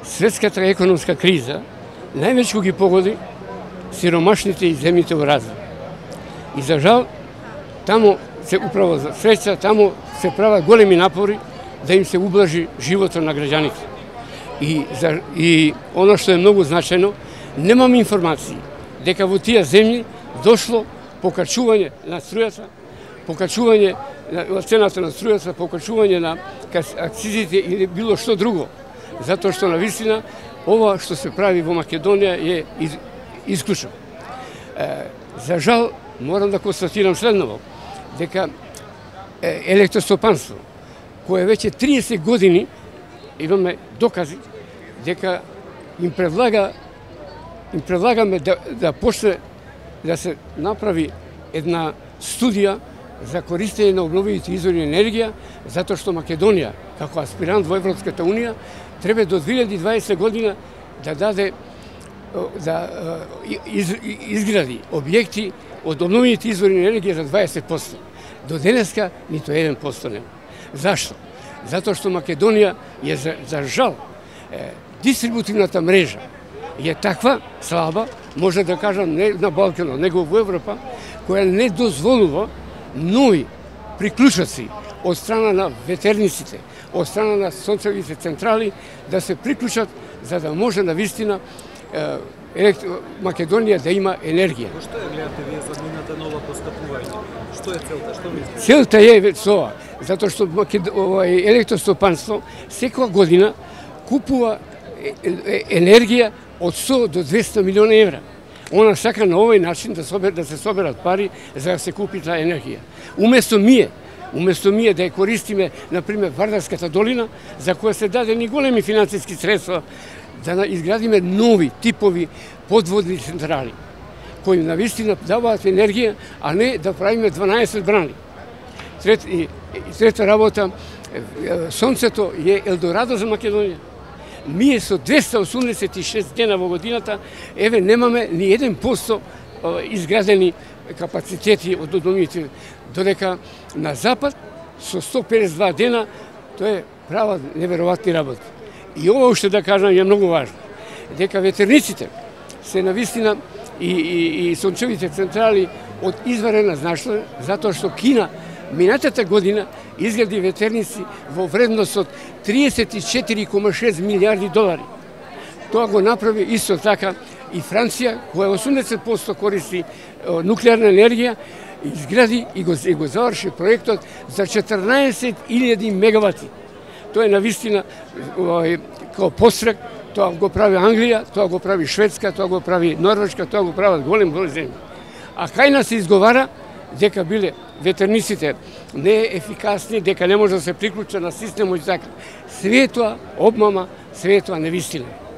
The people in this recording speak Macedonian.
Светската економска криза највеќе ги погоди сиромашните и земјите во развој. И за жал, таму се управа за среќа, таму се прават големи напори да им се ублажи животот на граѓаните. И оно што е многу значајно, немам информации дека во тие земји дошло покачување на струјата, покачување на цената на струјата, покачување на акцизите или било што друго. Затоа што навистина ова што се прави во Македонија е исклучно. За жал, морам да констатирам следново, дека електростопанство, кое веќе 30 години имаме докази дека им предлагаме да почне да се направи една студија за користење на обновливите извори енергија, затоа што Македонија, како аспирант во Европската Унија, треба до 2020 година да изгради објекти од обновливите извори енергија за 20%. До денеска нито 1% нема. Зашто? Затоа што Македонија е за жал дистрибутивната мрежа е таква слаба, може да кажам не на Балканот, него во Европа, која не дозволува нови приклучоци од страна на ветерниците, од страна на сонцевите централи да се приклучат за да може навистина Македонија да има енергија. Што ја гледате вие за нивната нова постапување? Што е целта? Што мислите? Целта е тоа, затоа што електростопанство секоја година купува енергија од 100 до 200 милиони евра. Она сака на овој начин да се соберат пари за да се купи таа енергија. Уместо ние да ја користиме, например, Вардарската долина, за која се дадени големи финансиски средства, да изградиме нови типови подводни централи, кои навистина даваат енергија, а не да правиме 12 брани. Трета работа, сонцето е елдорадо за Македонија. Ние со 286 дена во годината, еве немаме ни 1% изградени капацитети од обновливите, додека на запад со 152 дена тоа е права неверојатни работи. И ова уште да кажам е многу важно, дека ветерниците се навистина и сончевите централи од изварена значење, затоа што Кина минатата година изгради ветерници во вредност од 34,6 милиарди долари. Тоа го направи исто така и Франција, која 80% користи нуклеарна енергија, изгради и го заврши проектот за 14.000 мегавати. Тоа е навистина како пострек, тоа го прави Англија, тоа го прави Шведска, тоа го прави Норвешка, тоа го прават голем број земји. А кај нас се изговара дека биле ветерниците не ефикасни, дека не може да се приклучат на системот и така. Све тоа обмама, све тоа невистина.